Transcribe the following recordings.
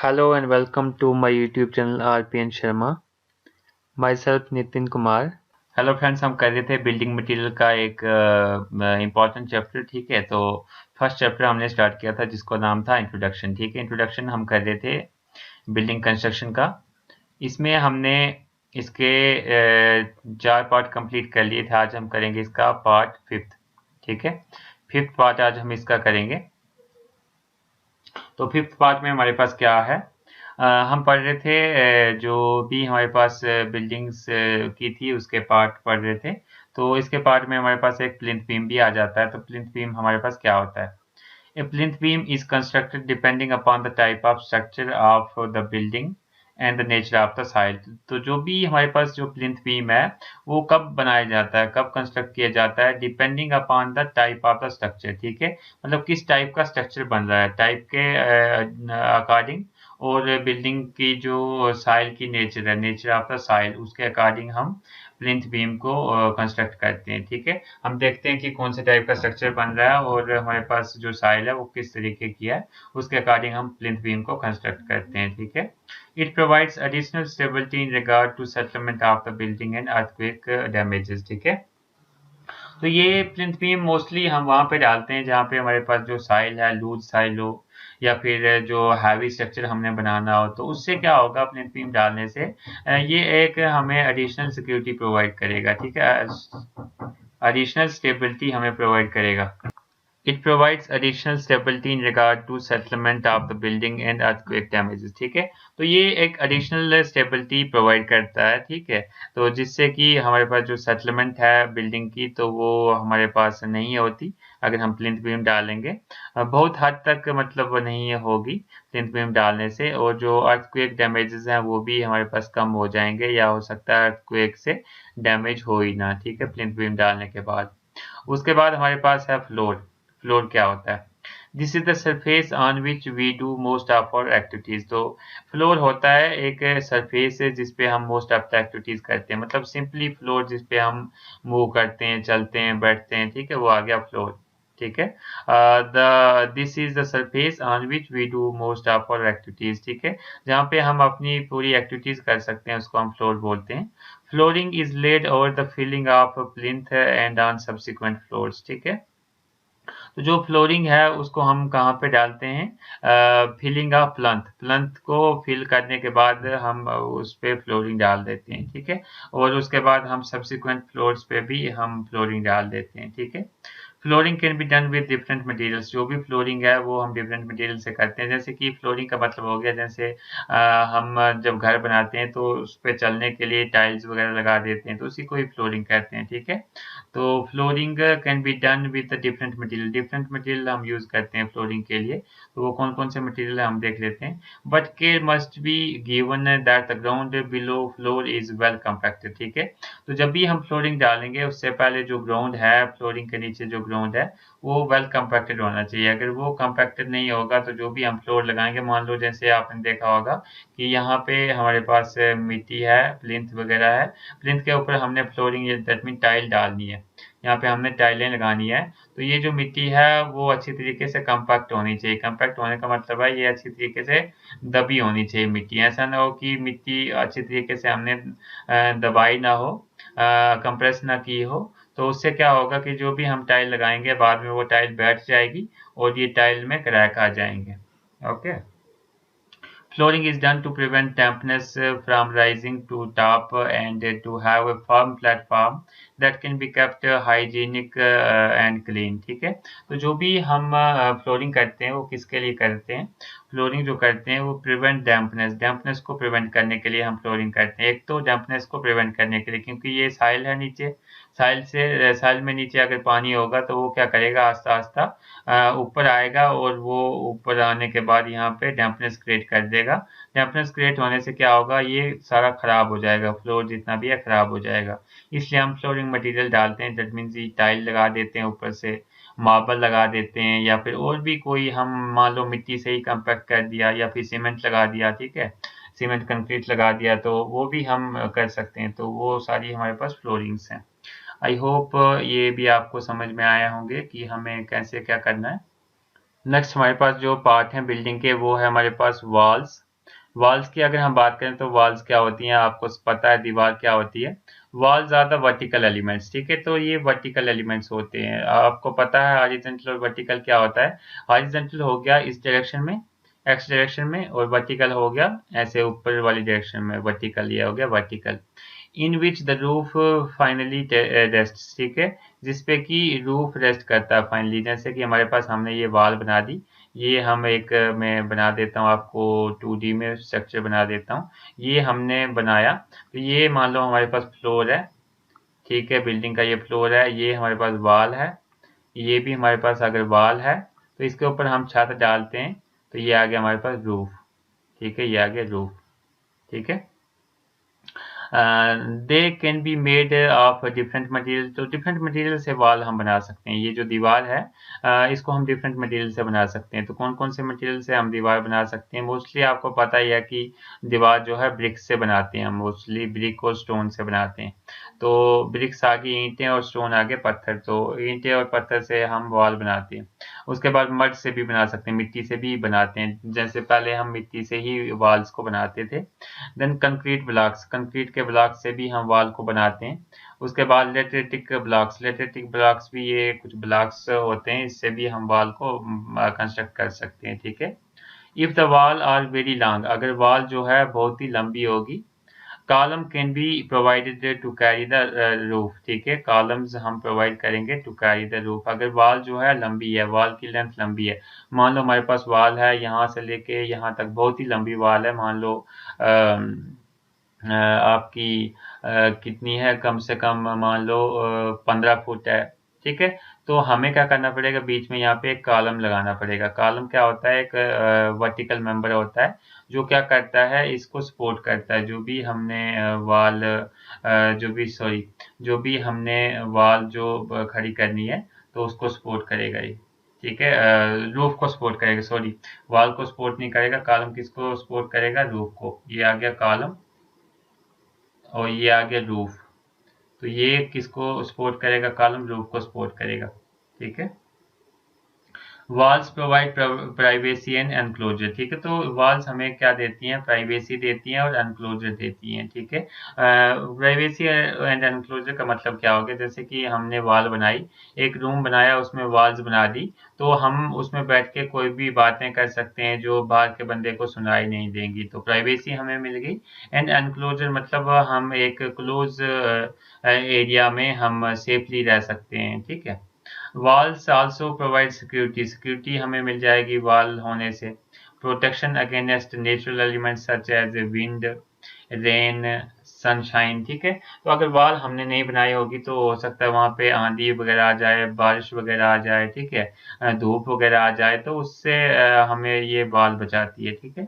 Hello and welcome to my YouTube channel RPN Sharma. Myself Nitin Kumar. Hello friends, हम कर रहे थे building material का एक इम्पॉर्टेंट चैप्टर। ठीक है, तो फर्स्ट चैप्टर हमने स्टार्ट किया था जिसको नाम था इंट्रोडक्शन। ठीक है, इंट्रोडक्शन हम कर रहे थे बिल्डिंग कंस्ट्रक्शन का। इसमें हमने इसके 4 पार्ट कंप्लीट कर लिए थे। आज हम करेंगे इसका पार्ट 5। ठीक है, 5th पार्ट आज हम इसका करेंगे। तो 5th पार्ट में हमारे पास क्या है, हम पढ़ रहे थे जो भी हमारे पास बिल्डिंग्स की थी उसके पार्ट पढ़ रहे थे। तो इसके पार्ट में हमारे पास एक प्लिंथ बीम भी आ जाता है। तो प्लिंथ बीम हमारे पास क्या होता है? A plinth beam is constructed depending upon the type of structure of the building and the nature of the soil। तो जो भी हमारे पास जो प्लिंथ बीम है वो कब बनाया जाता है, कब कंस्ट्रक्ट किया जाता है? Depending upon the type of the structure. ठीक है, मतलब किस टाइप का स्ट्रक्चर बन रहा है, टाइप के अकॉर्डिंग, और बिल्डिंग की जो साइल की नेचर है, नेचर ऑफ द साइल, उसके अकॉर्डिंग हम प्लिंथ बीम को कंस्ट्रक्ट करते हैं। ठीक है, हम देखते हैं कि कौन से टाइप का स्ट्रक्चर बन रहा है और हमारे पास जो साइल है वो किस तरीके की है, उसके अकॉर्डिंग हम प्लिंथ बीम को कंस्ट्रक्ट करते हैं। ठीक है, it provides additional stability in regard to settlement of the building and earthquake damages. ठीक है, तो ये प्लिंथ बीम मोस्टली हम वहाँ पे डालते हैं जहाँ पे हमारे पास जो साइल है, लूज साइल हो या फिर जो हैवी स्ट्रक्चर हमने बनाना हो। तो उससे क्या होगा, प्लिंथ बीम डालने से ये एक हमें एडिशनल सिक्योरिटी प्रोवाइड करेगा। ठीक है, एडिशनल स्टेबिलिटी हमें प्रोवाइड करेगा। It provides additional stability in regard to settlement of the building and earthquake damages। ठीक है, तो ये एक additional stability provide करता है। ठीक है, तो जिससे कि हमारे पास जो settlement है बिल्डिंग की, तो वो हमारे पास नहीं होती अगर हम प्लिंथ बीम डालेंगे। बहुत हद तक मतलब नहीं होगी प्लिंथ बीम डालने से, और जो earthquake damages हैं वो भी हमारे पास कम हो जाएंगे, या हो सकता है earthquake से डैमेज हो ही ना। ठीक है, प्लिंथ बीम डालने के बाद उसके बाद हमारे पास है फ्लोर। फ्लोर क्या होता है? This is the surface on which we do most of our activities. तो फ्लोर होता है एक सरफेस जिस पे हम मोस्ट ऑफ द एक्टिविटीज करते हैं, मतलब सिंपली फ्लोर जिस पे हम मूव करते हैं, चलते हैं, बैठते हैं। ठीक है, वो आ गया फ्लोर। ठीक है, this is the surface on which we do most of our activities. ठीक है, जहाँ पे हम अपनी पूरी एक्टिविटीज कर सकते हैं उसको हम फ्लोर बोलते हैं। Flooring is laid over the filling of plinth and on subsequent floors. ठीक है, तो जो फ्लोरिंग है उसको हम कहाँ पे डालते हैं? फिलिंग ऑफ प्लंथ, प्लंथ को फिल करने के बाद हम उस पे फ्लोरिंग डाल देते हैं। ठीक है, और उसके बाद हम सब्सिक्वेंट फ्लोर्स पे भी हम फ्लोरिंग डाल देते हैं। ठीक है, flooring can be done with different materials. जो भी फ्लोरिंग है वो हम डिफरेंट मटेरियल से करते हैं। जैसे कि फ्लोरिंग का मतलब हो गया, जैसे हम जब घर बनाते हैं तो उस पे चलने के लिए टाइल्स वगैरह लगा देते हैं, तो उसी को ही फ्लोरिंग कहते हैं। ठीक है, तो flooring can be done with different material. Different material हम यूज करते हैं फ्लोरिंग के लिए, तो वो कौन कौन से मटेरियल है हम देख लेते हैं। But care must be given that the ground below floor is well compacted. ठीक है, तो जब भी हम फ्लोरिंग डालेंगे उससे पहले जो ग्राउंड है, फ्लोरिंग के नीचे जो ग्राउंड है वो वेल कंपैक्टेड होना चाहिए। अगर वो कंपैक्टेड नहीं होगा तो जो भी हम फ्लोर लगाएंगे, मान लो जैसे आपने देखा होगा कि यहाँ पे हमारे पास मिट्टी है, प्लिंथ वगैरह है, प्लिंथ के ऊपर हमने फ्लोरिंग दैट मीन टाइल डालनी है, यहाँ पे हमने टाइलें लगानी है। तो ये जो मिट्टी है वो अच्छी तरीके से कंपैक्ट होनी चाहिए। कंपैक्ट होने का मतलब है ये अच्छी तरीके से दबी होनी चाहिए मिट्टी। ऐसा ना हो कि मिट्टी अच्छी तरीके से हमने दबाई ना हो, कंप्रेस ना की हो, तो उससे क्या होगा कि जो भी हम टाइल लगाएंगे बाद में वो टाइल बैठ जाएगी और ये टाइल में क्रैक आ जाएंगे। Okay, flooring is done to prevent dampness from rising to top and to have a firm platform that can be kept hygienic and clean। ठीक है, तो जो भी हम फ्लोरिंग करते हैं वो किसके लिए करते हैं? फ्लोरिंग जो करते हैं वो प्रिवेंट डैम्पनेस, डैम्पनेस को प्रिवेंट करने के लिए हम फ्लोरिंग करते हैं। एक तो डैम्पनेस को प्रिवेंट करने के लिए, क्योंकि ये साइल है नीचे, साइल में नीचे अगर पानी होगा तो वो क्या करेगा, आस्ता आस्ता ऊपर आएगा, और वो ऊपर आने के बाद यहाँ पे डैम्पनेस क्रिएट कर देगा। डैम्पनेस क्रिएट होने से क्या होगा, ये सारा खराब हो जाएगा, फ्लोर जितना भी है खराब हो जाएगा। इसलिए हम फ्लोरिंग मटेरियल डालते हैं, दैट मीन्स टाइल लगा देते हैं, ऊपर से मार्बल लगा देते हैं, या फिर और भी कोई हम मान लो मिट्टी से ही कंपैक्ट कर दिया, या फिर सीमेंट लगा दिया। ठीक है, सीमेंट कंक्रीट लगा दिया, तो वो भी हम कर सकते हैं। तो वो सारी हमारे पास फ्लोरिंग्स हैं। आई होप ये भी आपको समझ में आया होंगे कि हमें कैसे क्या करना है। नेक्स्ट हमारे पास जो पार्ट है बिल्डिंग के वो है हमारे पास वॉल्स। वॉल्स की अगर हम बात करें तो वॉल्स क्या होती हैं, आपको पता है दीवार क्या होती है। Walls are the vertical elements, ठीक है, तो ये वर्टिकल एलिमेंट्स होते हैं। आपको पता है हॉरिजॉन्टल और वर्टिकल क्या होता है। हॉरिजॉन्टल हो गया इस डायरेक्शन में, एक्स डायरेक्शन में, और वर्टिकल हो गया ऐसे ऊपर वाली डायरेक्शन में, वर्टिकल, ये हो गया vertical. In which the roof finally rest, ठीक है, जिसपे कि रूफ रेस्ट करता है फाइनली। जैसे कि हमारे पास हमने ये वॉल बना दी, ये हम एक मैं बना देता हूँ आपको 2D में स्ट्रक्चर बना देता हूँ। ये हमने बनाया, तो ये मान लो हमारे पास फ्लोर है, ठीक है, बिल्डिंग का ये फ्लोर है, ये हमारे पास वॉल है, ये भी हमारे पास अगर वॉल है तो इसके ऊपर हम छत डालते हैं, तो ये आ गया हमारे पास रूफ, ठीक है, ये आ गया रूफ, ठीक है। They can be made of different material, तो डिफरेंट मटेरियल से वॉल हम बना सकते हैं। ये जो दीवार है इसको हम डिफरेंट मटेरियल से बना सकते हैं। तो कौन कौन से मटेरियल से हम दीवार बना सकते हैं? मोस्टली आपको पता ही है कि दीवार जो है ब्रिक से बनाते हैं हम, मोस्टली ब्रिक और स्टोन से बनाते हैं। तो ब्रिक्स आगे ईंटें और स्टोन आगे पत्थर, तो ईंटें और पत्थर से हम वॉल बनाते हैं। उसके बाद मड से भी बना सकते हैं, मिट्टी से भी बनाते हैं, जैसे पहले हम मिट्टी से ही वॉल्स को बनाते थे। देन कंक्रीट ब्लॉक्स, कंक्रीट के ब्लॉक से भी हम वॉल को बनाते हैं। उसके बाद लेटरिटिक ब्लॉक्स, लेटरिटिक ब्लॉक्स भी ये कुछ ब्लॉक्स होते हैं, इससे भी हम वॉल को कंस्ट्रक्ट कर सकते हैं, ठीक है। If the wall are very long, अगर वॉल जो है बहुत ही लंबी होगी, column can be provided to carry the roof, ठीक है, कॉलम्स हम प्रोवाइड करेंगे टू कैरी द रूफ। अगर वॉल जो है लंबी है, वॉल की लेंथ लंबी है, मान लो हमारे पास वॉल है यहाँ से लेके यहाँ तक, बहुत ही लंबी वॉल है, मान लो आपकी कितनी है, कम से कम मान लो 15 फुट है, ठीक है। तो हमें क्या करना पड़ेगा, बीच में यहाँ पे एक कॉलम लगाना पड़ेगा। कॉलम क्या होता है, एक वर्टिकल मेंबर होता है जो क्या करता है, इसको सपोर्ट करता है। जो भी हमने वॉल जो भी सॉरी जो भी हमने वॉल जो खड़ी करनी है, तो उसको सपोर्ट करेगा ये, ठीक है, रूफ को सपोर्ट करेगा, सॉरी, वॉल को सपोर्ट नहीं करेगा। कॉलम किसको सपोर्ट करेगा, रूफ को। ये आ गया कॉलम और ये आ गया रूफ। तो ये किसको सपोर्ट करेगा, कॉलम रूफ को सपोर्ट करेगा, ठीक है। Walls provide privacy and enclosure, ठीक है, तो वॉल्स हमें क्या देती हैं, प्राइवेसी देती हैं और एनक्लोजर देती हैं, ठीक है। प्राइवेसी एंड एनक्लोजर का मतलब क्या हो गया, जैसे कि हमने वॉल बनाई, एक रूम बनाया, उसमें वॉल्स बना दी, तो हम उसमें बैठ के कोई भी बातें कर सकते हैं जो बाहर के बंदे को सुनाई नहीं देंगी, तो प्राइवेसी हमें मिल गई। एंड एनक्लोजर मतलब हम एक क्लोज एरिया में हम सेफली रह सकते हैं, ठीक है। Walls also provide security, security हमें मिल जाएगी वॉल होने से। Protection against natural elements such as wind, rain, sunshine, ठीक है। तो अगर वॉल हमने नहीं बनाई होगी तो हो सकता है वहां पे आंधी वगैरह आ जाए, बारिश वगैरह आ जाए, ठीक है, धूप वगैरह आ जाए, तो उससे हमें ये वॉल बचाती है, ठीक है।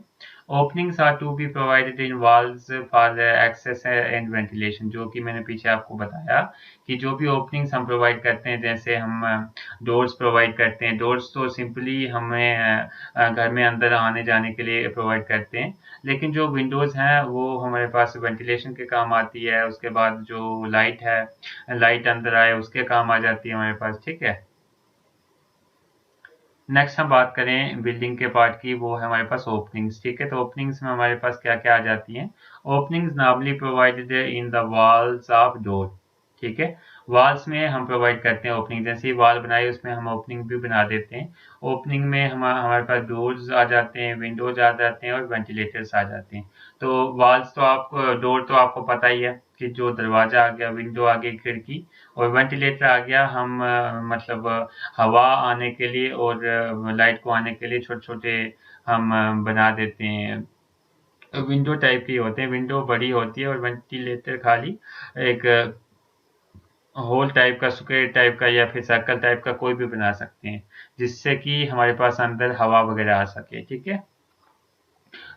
Openings are to be provided in walls for access and ventilation, जो कि मैंने पीछे आपको बताया कि जो भी ओपनिंग्स हम प्रोवाइड करते हैं, जैसे हम डोर्स प्रोवाइड करते हैं, डोर्स तो सिंपली हमें घर में अंदर आने जाने के लिए प्रोवाइड करते हैं, लेकिन जो विंडोज़ हैं वो हमारे पास वेंटिलेशन के काम आती है। उसके बाद जो लाइट है, लाइट अंदर आए उसके काम आ जाती है हमारे पास, ठीक है। नेक्स्ट हम बात करें बिल्डिंग के पार्ट की, वो है हमारे पास ओपनिंग्स, ठीक है। तो ओपनिंग्स में हमारे पास क्या क्या आ जाती हैं। Openings normally provided in the walls of door, ठीक है। वॉल्स में हम प्रोवाइड करते हैं ओपनिंग, जैसे ही वॉल बनाई उसमें हम ओपनिंग भी बना देते हैं। ओपनिंग में हमारे पास डोर्स आ जाते हैं, विंडोज आ जाते हैं और वेंटिलेटर्स आ जाते हैं। तो वॉल्स तो आपको, डोर तो आपको पता ही है कि जो दरवाजा आ गया, विंडो आ गई, खिड़की, और वेंटिलेटर आ गया, हम मतलब हवा आने के लिए और लाइट को आने के लिए छोटे छोटे हम बना देते हैं। विंडो टाइप की होते हैं, विंडो बड़ी होती है और वेंटिलेटर खाली एक होल टाइप का, स्क्वायर टाइप का या फिर सर्कल टाइप का कोई भी बना सकते हैं, जिससे कि हमारे पास अंदर हवा वगैरह आ सके, ठीक है।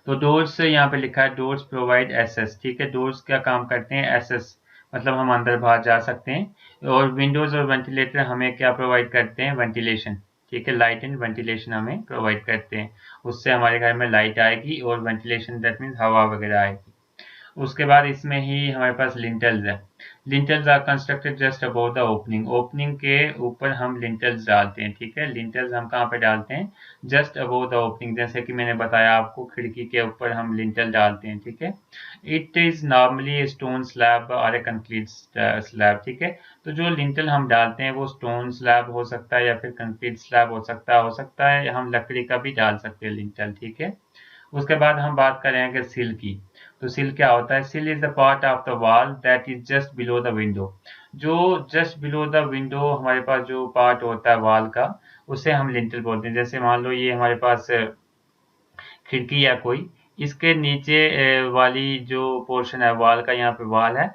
तो डोर्स यहाँ पे लिखा है डोर्स प्रोवाइड एसेस, ठीक है। डोर्स क्या काम करते हैं, एसेस मतलब हम अंदर बाहर जा सकते हैं। और विंडोज और वेंटिलेटर हमें क्या प्रोवाइड करते हैं, वेंटिलेशन, ठीक है, लाइट एंड वेंटिलेशन हमें प्रोवाइड करते हैं। उससे हमारे घर में लाइट आएगी और वेंटिलेशन दैट मीन्स हवा वगैरह आएगी। उसके बाद इसमें ही हमारे पास लिंटल्स है। Lintels are constructed just about the opening. Opening के ऊपर हम लिंटल्स डालते हैं, ठीक है। लिंटल्स हम कहाँ पे डालते हैं? जस्ट अबाउट द ओपनिंग, जैसे कि मैंने बताया आपको, खिड़की के ऊपर हम लिंटल डालते हैं, ठीक है। It is normally stone slab और ए कंक्रीट स्लैब, ठीक है। तो जो लिंटल हम डालते हैं वो स्टोन स्लैब हो सकता है या फिर कंक्रीट स्लैब हो सकता है हम लकड़ी का भी डाल सकते हैं लिंटल, ठीक है। उसके बाद हम बात करेंगे सिल की। तो सिल क्या होता है? सिल is the part of the wall that is just below the window. जो जस्ट बिलो द विंडो हमारे पास जो पार्ट होता है वॉल का, उसे हम लिंटल बोलते हैं। जैसे मान लो ये हमारे पास खिड़की या कोई, इसके नीचे वाली जो पोर्शन है वॉल का, यहाँ पे वॉल है,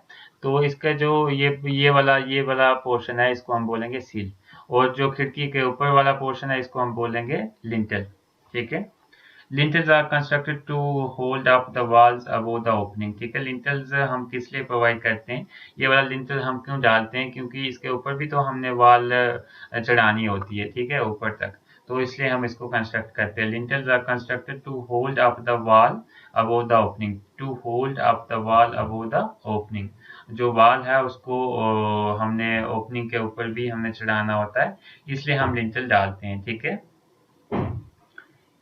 तो इसका जो ये वाला पोर्शन है, इसको हम बोलेंगे सील। और जो खिड़की के ऊपर वाला पोर्शन है, इसको हम बोलेंगे लिंटल, ठीक है। Lintels are constructed to hold up the walls above the opening, ठीक है। लिंटल्स हम किस लिए प्रोवाइड करते हैं? ये वाला लिंटल हम क्यों डालते हैं? क्योंकि इसके ऊपर भी तो हमने वॉल चढ़ानी होती है, ठीक है, ऊपर तक। तो इसलिए हम इसको कंस्ट्रक्ट करते हैं। Lintels are constructed to hold up the wall above the opening, to hold up the wall above the opening. जो वॉल है उसको हमने ओपनिंग के ऊपर भी हमने चढ़ाना होता है, इसलिए हम लिंटल डालते हैं, ठीक है।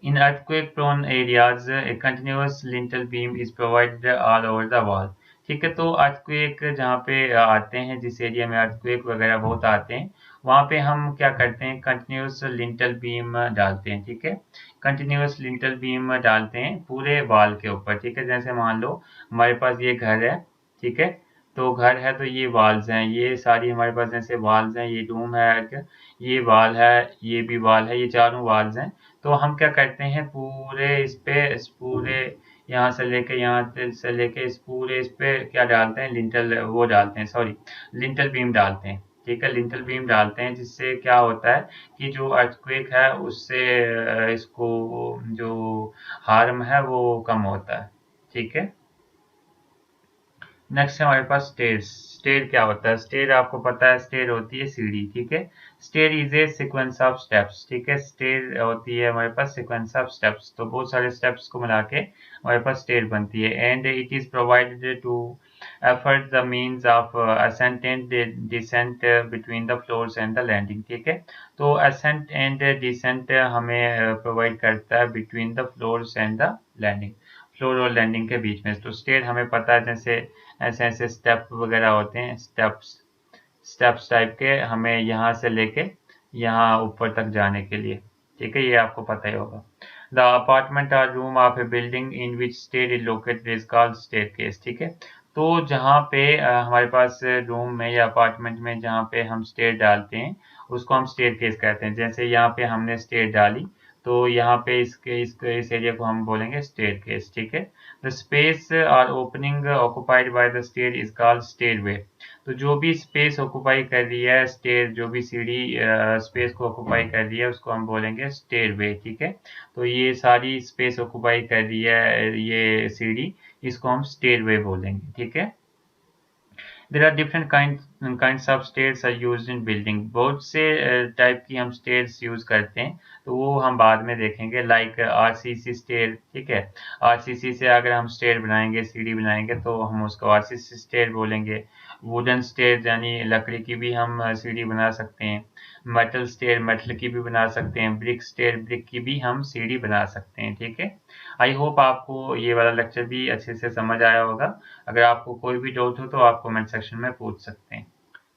In earthquake-prone areas, a continuous lintel beam is provided all over the wall. ठीक है, तो अर्थक्वेक जहाँ पे आते हैं, जिस एरिया में अर्थक्वेक वगैरह बहुत आते हैं, वहाँ पे हम क्या करते हैं? कंटिन्यूस लिंटल बीम डालते हैं, ठीक है। कंटिन्यूस लिंटल बीम डालते हैं पूरे वॉल के ऊपर, ठीक है। जैसे मान लो हमारे पास ये घर है, ठीक है। तो घर है तो ये वॉल्स हैं, ये सारी हमारे पास जैसे वॉल्स हैं, ये रूम है, ये वॉल है, ये भी वॉल है, ये चारों वॉल्स हैं। तो हम क्या करते हैं? पूरे इस पूरे यहाँ से लेके इस पे क्या डालते हैं? लिंटल वो डालते हैं, सॉरी, लिंटल बीम डालते हैं, ठीक है। लिंटल बीम डालते हैं, जिससे क्या होता है कि जो अर्थक्वेक है उससे इसको जो हार्म है वो कम होता है, ठीक है। नेक्स्ट है हमारे पास स्टेयर्स। स्टेयर क्या होता है? स्टेयर आपको पता है, स्टेयर होती है सीढ़ी, ठीक है। Stair is a sequence of steps, ठीक है। स्टेयर होती है हमारे पास सीक्वेंस ऑफ स्टेप्स, तो बहुत सारे स्टेप्स को मिला के हमारे पास स्टेयर बनती है। And it is provided to effort the means of ascent and descent between the floors and the landing, ठीक है। तो असेंट एंड डिसेंट हमें प्रोवाइड करता है between the floors and the landing, floor और लैंडिंग के बीच में। तो स्टेयर हमें पता है, जैसे ऐसे ऐसे स्टेप वगैरह होते हैं, स्टेप्स टाइप के, हमें यहाँ से लेके यहाँ ऊपर तक जाने के लिए, ठीक है। ये आपको पता ही होगा। द अपार्टमेंट और room of A building in which stair is located is called staircase, ठीक है। तो जहाँ पे हमारे पास रूम में या अपार्टमेंट में जहाँ पे हम स्टेयर डालते हैं, उसको हम स्टेयरकेस कहते हैं। जैसे यहाँ पे हमने स्टेयर डाली, तो यहाँ पे इस एरिया को हम बोलेंगे स्टेयरकेस, ठीक है। द स्पेस और opening occupied by the stair is called stairway. तो जो भी स्पेस ऑक्युपाई कर रही है स्टेयर, जो भी सीढ़ी स्पेस को ऑक्युपाई कर रही है, उसको हम बोलेंगे स्टेयरवे, ठीक है। तो ये सारी स्पेस ऑक्युपाई कर रही है ये सीढ़ी, इसको हम स्टेयरवे बोलेंगे, ठीक है। There are different kinds of stairs are used in building. बहुत से टाइप की हम stairs यूज करते हैं, तो वो हम बाद में देखेंगे। लाइक आरसीसी स्टेयर, ठीक है। आरसीसी से अगर हम स्टेयर बनाएंगे, सीढ़ी बनाएंगे, तो हम उसको आरसीसी स्टेयर बोलेंगे। वुडन स्टेयर यानी लकड़ी की भी हम सीढ़ी बना सकते हैं। मेटल स्टेयर मेटल की भी बना सकते हैं। ब्रिक स्टेयर ब्रिक की भी हम सीढ़ी बना सकते हैं, ठीक है। आई होप आपको ये वाला लेक्चर भी अच्छे से समझ आया होगा। अगर आपको कोई भी डाउट हो तो आप कमेंट सेक्शन में पूछ सकते हैं।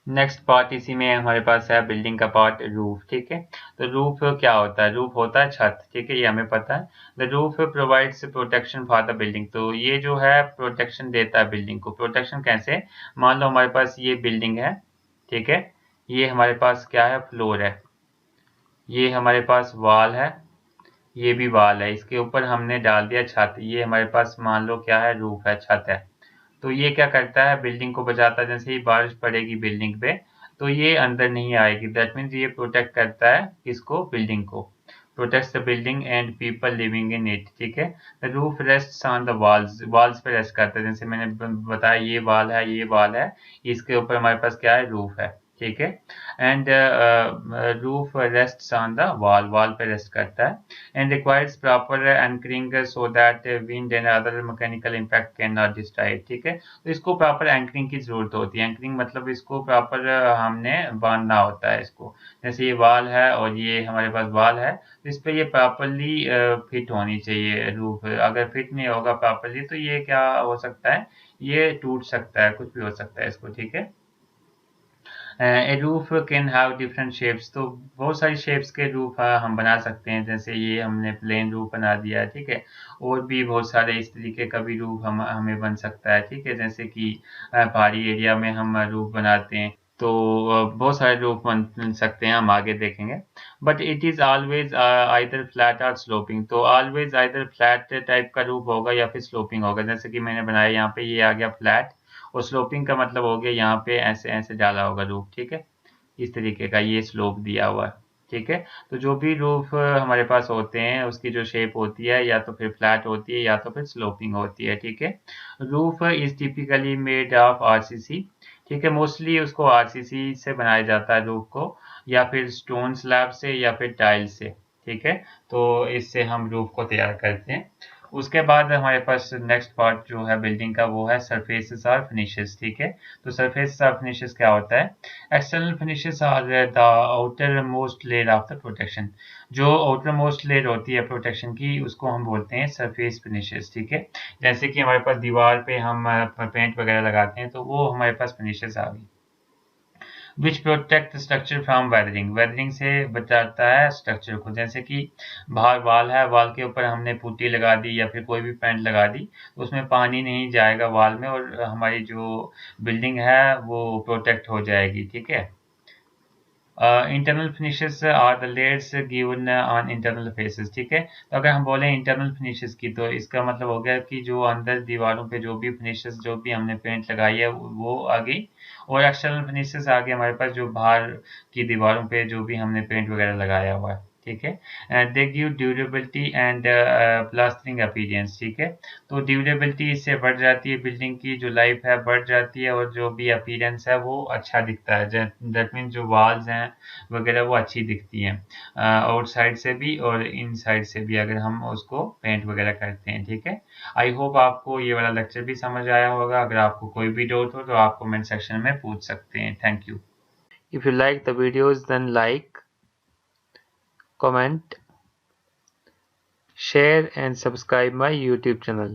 नेक्स्ट पार्ट इसी में हमारे पास है बिल्डिंग का पार्ट, रूफ, ठीक है। तो रूफ क्या होता है? रूफ होता है छत, ठीक है, ये हमें पता है। The roof provides protection for the building. तो ये जो है प्रोटेक्शन देता है बिल्डिंग को। प्रोटेक्शन कैसे? मान लो हमारे पास ये बिल्डिंग है, ठीक है। ये हमारे पास क्या है? फ्लोर है। ये हमारे पास वॉल है, ये भी वॉल है। इसके ऊपर हमने डाल दिया छत। ये हमारे पास मान लो क्या है? रूफ है, छत है। तो ये क्या करता है? बिल्डिंग को बचाता है। जैसे ही बारिश पड़ेगी बिल्डिंग पे, तो ये अंदर नहीं आएगी। दैट मीन्स ये प्रोटेक्ट करता है किसको? बिल्डिंग को। Protects the building and people living in it, ठीक है। The roof rests on the walls. Walls पे रेस्ट करता है। जैसे मैंने बताया, ये वॉल है, ये वॉल है, इसके ऊपर हमारे पास क्या है? रूफ है। ठीक है। And roof rests on the wall, wall पे रेस्ट करता है। And requires proper anchoring so that wind and other mechanical impact can not destroy, ठीक है। तो इसको प्रॉपर एंकरिंग की जरूरत होती है। एंकरिंग मतलब इसको प्रॉपर हमने बांधना होता है इसको। जैसे ये वॉल है और ये हमारे पास वॉल है, तो इस पे ये प्रॉपरली फिट होनी चाहिए रूफ। अगर फिट नहीं होगा प्रॉपरली तो ये क्या हो सकता है, ये टूट सकता है, कुछ भी हो सकता है इसको, ठीक है। A roof can have different shapes, तो बहुत सारी शेप्स के रूफ हम बना सकते हैं। जैसे ये हमने प्लेन रूफ बना दिया है, ठीक है। और भी बहुत सारे इस तरीके का भी रूफ हमें बन सकता है, ठीक है। जैसे कि पहाड़ी एरिया में हम रूफ बनाते हैं, तो बहुत सारे रूफ बन सकते हैं, हम आगे देखेंगे। But it is always either flat और स्लोपिंग, तो ऑलवेज आइदर फ्लैट टाइप का रूफ होगा या फिर स्लोपिंग होगा। जैसे कि मैंने बनाया यहाँ पे, ये आ गया फ्लैट, और स्लोपिंग का मतलब हो गया यहाँ पे ऐसे ऐसे डाला होगा रूफ, ठीक है। इस तरीके का ये स्लोप दिया हुआ है, ठीक है। तो जो भी रूफ हमारे पास होते हैं उसकी जो शेप होती है या तो फिर फ्लैट होती है या तो फिर स्लोपिंग होती है, ठीक है। Roof is typically made of RCC, ठीक है। मोस्टली उसको आरसीसी से बनाया जाता है रूफ को, या फिर स्टोन स्लैब से या फिर टाइल से, ठीक है। तो इससे हम रूफ को तैयार करते हैं। उसके बाद हमारे पास नेक्स्ट पार्ट जो है बिल्डिंग का, वो है सरफेसेस और फिनिशेस, ठीक है। तो सरफेस और फिनिशेस क्या होता है? External finishes are the outer most layer of the protection, जो आउटर मोस्ट लेयर होती है प्रोटेक्शन की, उसको हम बोलते हैं सरफेस फिनिशेस, ठीक है। जैसे कि हमारे पास दीवार पे हम पेंट वगैरह लगाते हैं, तो वो हमारे पास फिनिशेस आ गई। विच protect structure from weathering, weathering से बचाता है स्ट्रक्चर को। जैसे कि बाहर वाल है, वाल के ऊपर हमने पुट्टी लगा दी या फिर कोई भी पेंट लगा दी, तो उसमें पानी नहीं जाएगा वाल में, और हमारी जो बिल्डिंग है वो प्रोटेक्ट हो जाएगी, ठीक है। Internal finishes are the layers given on internal faces, ठीक है। तो अगर हम बोले इंटरनल फिनिशेस की, तो इसका मतलब हो गया कि जो अंदर दीवारों पे जो भी फिनिशेस, जो भी हमने पेंट लगाई है वो आ गई। और एक्सटर्नल फिनिशेस आ गए हमारे पास, जो बाहर की दीवारों पे जो भी हमने पेंट वगैरह लगाया हुआ है, ठीक है। They give durability and plastering appearance, ठीक है। तो ड्यूरेबिलिटी इससे बढ़ जाती है, बिल्डिंग की जो लाइफ है बढ़ जाती है, और जो भी अपीयरेंस है वो अच्छा दिखता है। दैट मीन्स जो वॉल्स हैं वगैरह वो अच्छी दिखती हैं, आउटसाइड से भी और इनसाइड से भी, अगर हम उसको पेंट वगैरह करते हैं, ठीक है। आई होप आपको ये वाला लेक्चर भी समझ आया होगा। अगर आपको कोई भी डाउट हो तो आप कमेंट सेक्शन में पूछ सकते हैं। Thank you. If you like the videos then like, comment, share and subscribe my YouTube channel.